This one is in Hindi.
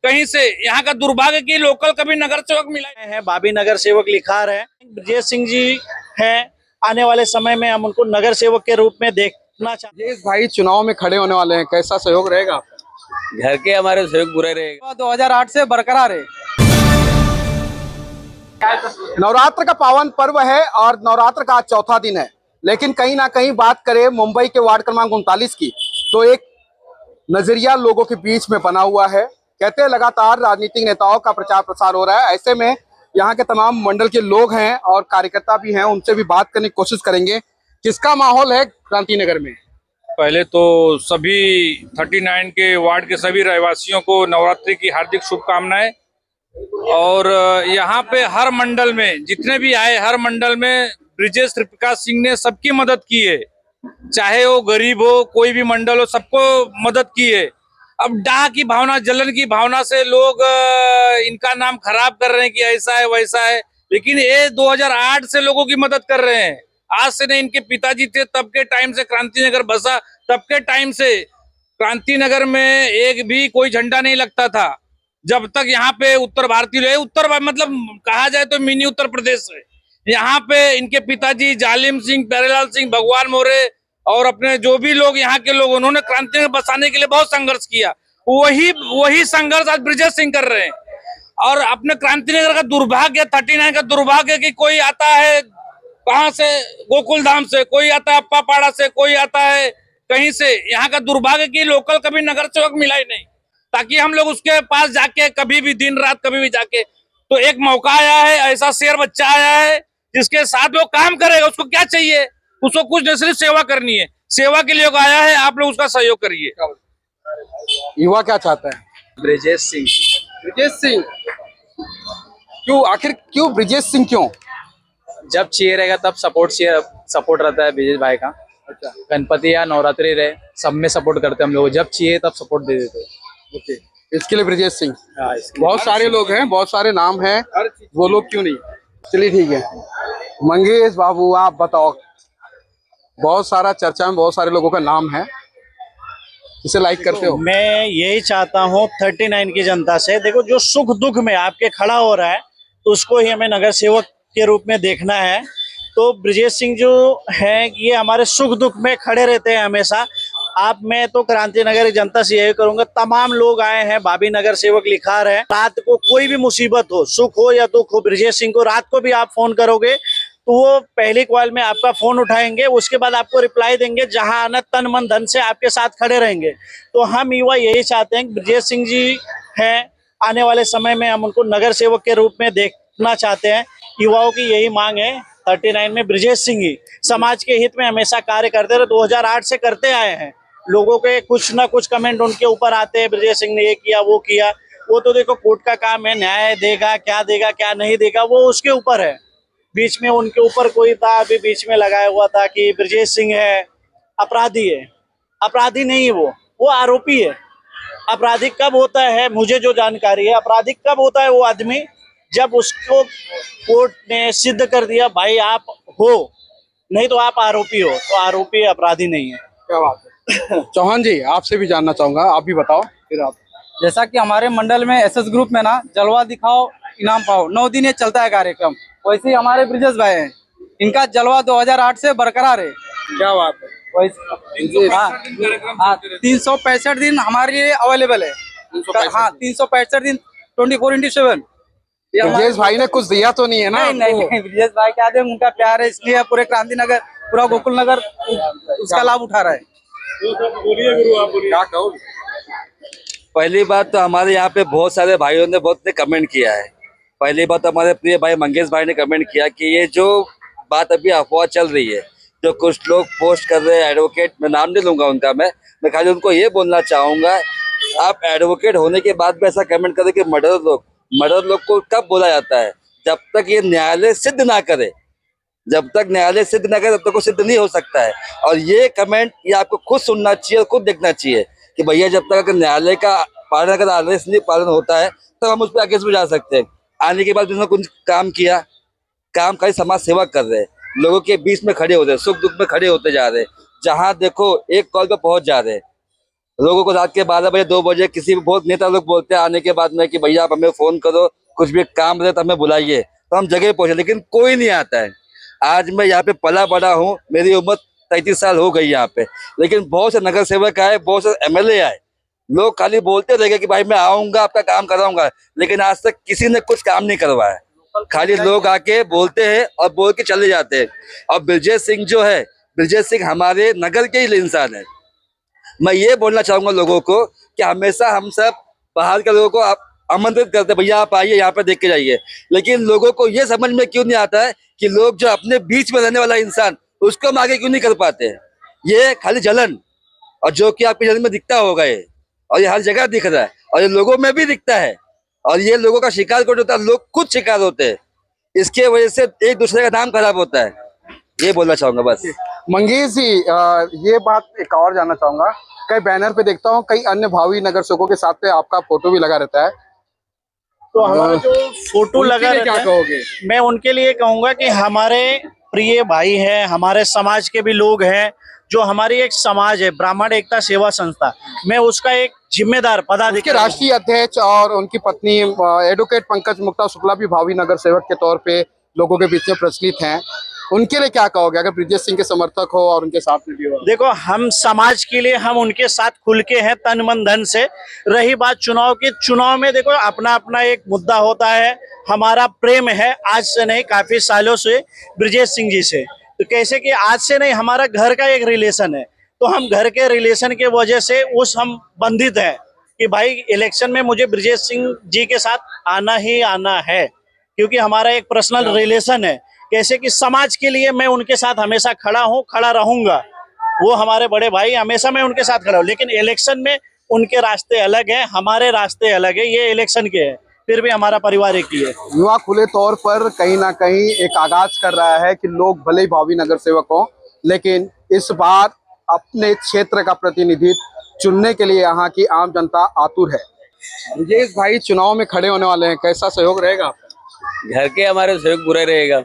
कहीं से यहाँ का दुर्भाग्य की लोकल कभी नगर सेवक मिला है। बाबी नगर सेवक लिखार है, ब्रजेश सिंह जी हैं। आने वाले समय में हम उनको नगर सेवक के रूप में देखना चाहते हैं। ब्रजेश भाई चुनाव में खड़े होने वाले हैं, कैसा सहयोग रहेगा आपका? घर के हमारे सहयोग बुरे रहेगा। 2008 से बरकरार है। नवरात्र का पावन पर्व है और नवरात्र का आज चौथा दिन है, लेकिन कहीं ना कहीं बात करें मुंबई के वार्ड क्रमांक 39 की, तो एक नजरिया लोगों के बीच में बना हुआ है। कहते हैं लगातार राजनीतिक नेताओं का प्रचार प्रसार हो रहा है। ऐसे में यहाँ के तमाम मंडल के लोग हैं और कार्यकर्ता भी हैं, उनसे भी बात करने की कोशिश करेंगे। किसका माहौल है क्रांति नगर में? पहले तो सभी 39 के वार्ड के सभी रहवासियों को नवरात्रि की हार्दिक शुभकामनाएं। और यहाँ पे हर मंडल में जितने भी आए, हर मंडल में ब्रजेश प्रकाश सिंह ने सबकी मदद की है, चाहे वो गरीब हो, कोई भी मंडल हो, सबको मदद की है। अब डाह की भावना, जलन की भावना से लोग इनका नाम खराब कर रहे हैं कि ऐसा है वैसा है, लेकिन ये 2008 से लोगों की मदद कर रहे हैं। आज से नहीं, इनके पिताजी थे तब के टाइम से क्रांति नगर बसा, तब के टाइम से क्रांति नगर में एक भी कोई झंडा नहीं लगता था। जब तक यहाँ पे उत्तर भारतीय, मतलब कहा जाए तो मिनी उत्तर प्रदेश है। यहाँ पे इनके पिताजी जालिम सिंह, प्यारेलाल सिंह, भगवान मोरे और अपने जो भी लोग यहाँ के लोग, उन्होंने क्रांति नगर बसाने के लिए बहुत संघर्ष किया। वही संघर्ष आज ब्रजेश सिंह कर रहे हैं। और अपने क्रांति नगर का दुर्भाग्य, 39 का दुर्भाग्य कि कोई आता है कहाँ से, गोकुल धाम से, कोई आता है अप्पा पाड़ा से, कोई आता है कहीं से। यहाँ का दुर्भाग्य की लोकल कभी नगर सेवक मिला ही नहीं, ताकि हम लोग उसके पास जाके कभी भी दिन रात कभी भी जाके, तो एक मौका आया है, ऐसा शेर बच्चा आया है जिसके साथ वो काम करेगा। उसको क्या चाहिए? उसको कुछ नहीं, सिर्फ सेवा करनी है। सेवा के लिए आया है, आप लोग उसका सहयोग करिए। युवा क्या चाहता है? ब्रजेश सिंह। ब्रजेश सिंह क्यों? आखिर क्यों ब्रजेश सिंह क्यों? जब चाहिए रहेगा तब सपोर्ट रहता है ब्रजेश भाई का। अच्छा, गणपति या नवरात्रि रहे, सब में सपोर्ट करते हैं हम लोग। जब चाहिए तब सपोर्ट दे देते हैं। ओके, इसके लिए ब्रजेश सिंह। इसके बहुत सारे लोग हैं, बहुत सारे नाम हैं, वो लोग क्यों नहीं? चलिए ठीक है, मंगेश बाबू आप बताओ। बहुत सारा चर्चा में बहुत सारे लोगों का नाम है, इसे लाइक करते हो? मैं यही चाहता हूँ 39 की जनता से, देखो जो सुख दुख में आपके खड़ा हो रहा है, तो उसको ही हमें नगर सेवक के रूप में देखना है। तो ब्रजेश सिंह जो है, ये हमारे सुख दुख में खड़े रहते हैं हमेशा। मैं तो क्रांति नगर की जनता से यही करूंगा, तमाम लोग आए हैं, बाबी नगर सेवक लिखार है। रात को कोई भी मुसीबत हो, सुख हो या दुख हो, ब्रजेश सिंह को रात को भी आप फोन करोगे तो वो पहली कॉल में आपका फोन उठाएंगे, उसके बाद आपको रिप्लाई देंगे, जहां आना तन मन धन से आपके साथ खड़े रहेंगे। तो हम युवा यही चाहते हैं कि ब्रजेश सिंह जी हैं, आने वाले समय में हम उनको नगर सेवक के रूप में देखना चाहते हैं। युवाओं की यही मांग है। 39 में ब्रजेश सिंह ही समाज के हित में हमेशा कार्य करते रहे, 2008 से करते आए हैं। लोगों के कुछ ना कुछ कमेंट उनके ऊपर आते हैं, ब्रजेश सिंह ने ये किया वो किया, वो तो देखो कोर्ट का काम है, न्याय देगा क्या नहीं देगा वो उसके ऊपर है। बीच में उनके ऊपर कोई था, अभी बीच में लगाया हुआ था कि ब्रजेश सिंह है अपराधी है। अपराधी नहीं है, वो आरोपी है। अपराधी कब होता है, मुझे जो जानकारी है, अपराधी कब होता है वो आदमी, जब उसको कोर्ट ने सिद्ध कर दिया भाई आप हो, नहीं तो आप आरोपी हो। तो आरोपी अपराधी नहीं है। क्या बात है। चौहान जी आपसे भी जानना चाहूंगा, आप भी बताओ फिर आप। जैसा कि हमारे मंडल में एसएस ग्रुप में ना जलवा दिखाओ इनाम पाओ 9 दिन ये चलता है कार्यक्रम, वैसे ही हमारे ब्रजेश भाई हैं, इनका जलवा 2008 से बरकरार है। क्या बात है। वैसे हाँ 365 दिन हमारे लिए अवेलेबल है। हाँ 365 दिन 24/7। ब्रजेश भाई ने कुछ दिया तो नहीं है ना? नहीं, ब्रजेश भाई क्या दे, उनका प्यार है, इसलिए पूरे क्रांति नगर, पूरा गोकुल नगर उसका लाभ उठा रहा है। क्या कहो? पहली बात तो हमारे यहाँ पे बहुत सारे भाइयों ने बहुत ने कमेंट किया है। पहली बात हमारे प्रिय भाई मंगेश भाई ने कमेंट किया कि ये जो बात अभी अफवाह चल रही है, जो कुछ लोग पोस्ट कर रहे हैं, एडवोकेट, मैं नाम नहीं लूंगा उनका, मैं खाली उनको ये बोलना चाहूंगा, आप एडवोकेट होने के बाद भी ऐसा कमेंट करें कि मर्डर लोग को कब बोला जाता है? जब तक ये न्यायालय सिद्ध ना करे, जब तक न्यायालय सिद्ध ना करे तब तक वो सिद्ध नहीं हो सकता है। और ये कमेंट ये आपको खुद सुनना चाहिए और खुद देखना चाहिए कि भैया जब तक न्यायालय का पालन, अगर आदेश नहीं पालन होता है तो हम उस पर अगेंस्ट में जा सकते हैं। आने के बाद उसने कुछ काम किया, काम खाली समाज सेवा कर रहे हैं, लोगों के बीच में खड़े होते हैं, सुख दुख में खड़े होते जा रहे हैं, जहाँ देखो एक कॉल पे पहुंच जा रहे हैं। लोगों को रात के 12 बजे 2 बजे किसी भी बहुत नेता लोग बोलते हैं आने के बाद में कि भैया आप हमें फोन करो, कुछ भी काम रहे तो हमें बुलाइए, तो हम जगह पहुंचे, लेकिन कोई नहीं आता है। आज मैं यहाँ पे पला बड़ा हूँ, मेरी उम्र 33 साल हो गई यहाँ पे, लेकिन बहुत से नगर सेवक आए, बहुत से एमएलए आए, लोग खाली बोलते रह गए कि भाई मैं आऊंगा आपका काम कराऊंगा, लेकिन आज तक किसी ने कुछ काम नहीं करवाया। खाली लोग आके बोलते हैं और बोल के चले जाते हैं। और ब्रजेश सिंह जो है, ब्रजेश सिंह हमारे नगर के ही इंसान है। मैं ये बोलना चाहूंगा लोगों को कि हमेशा हम सब बाहर के लोगों को आप आमंत्रित करते हैं, भैया आप आइए यहाँ पे देख के जाइए, लेकिन लोगों को ये समझ में क्यों नहीं आता है कि लोग जो अपने बीच में रहने वाला इंसान उसको हम आगे क्यों नहीं कर पाते हैं। ये खाली जलन, और जो कि आपके जलन में दिखता होगा ये, और ये हर जगह दिख रहा है, और ये लोगों में भी दिखता है, और ये लोगों का शिकार कौन होता है, लोग खुद शिकार होते हैं, इसके वजह से एक दूसरे का नाम खराब होता है। ये बोलना चाहूंगा बस। मंगेश जी, ये बात एक और जानना चाहूंगा, कई बैनर पे देखता हूँ कई अन्य भावी नगर सेवकों के साथ पे आपका फोटो भी लगा रहता है, तो हमारा जो फोटो उनके लगा लिए रहता क्या है, कहोगे? मैं उनके लिए कहूंगा कि हमारे प्रिय भाई हैं, हमारे समाज के भी लोग हैं, जो हमारी एक समाज है ब्राह्मण एकता सेवा संस्था, मैं उसका एक जिम्मेदार उसके पदाधिकारी। राष्ट्रीय अध्यक्ष और उनकी पत्नी एडवोकेट पंकज मुक्ता शुक्ला भी भावी नगर सेवक के तौर पे लोगों के बीच में प्रचलित हैं, उनके लिए क्या कहोगे अगर ब्रजेश सिंह के समर्थक हो और उनके साथ में भी हो? देखो, हम समाज के लिए हम उनके साथ खुल के हैं, तन मन धन से। रही बात चुनाव की, चुनाव में देखो अपना अपना एक मुद्दा होता है। हमारा प्रेम है आज से नहीं, काफी सालों से ब्रजेश सिंह जी से, तो कैसे कि आज से नहीं, हमारा घर का एक रिलेशन है, तो हम घर के रिलेशन के वजह से उस हम बंधित है कि भाई इलेक्शन में मुझे ब्रजेश सिंह जी के साथ आना ही आना है, क्योंकि हमारा एक पर्सनल रिलेशन है। कैसे कि समाज के लिए मैं उनके साथ हमेशा खड़ा हूँ, खड़ा रहूंगा। वो हमारे बड़े भाई, हमेशा मैं उनके साथ खड़ा हूँ, लेकिन इलेक्शन में उनके रास्ते अलग हैं, हमारे रास्ते अलग है। ये इलेक्शन के हैं, फिर भी हमारा परिवार एक ही है। युवा खुले तौर पर कहीं ना कहीं एक आगाज कर रहा है कि लोग भले ही भावी नगर सेवक हो, लेकिन इस बार अपने क्षेत्र का प्रतिनिधित्व चुनने के लिए यहाँ की आम जनता आतुर है। ब्रजेश भाई चुनाव में खड़े होने वाले हैं, कैसा सहयोग रहेगा आपका? घर के हमारे सहयोग पूरा रहेगा।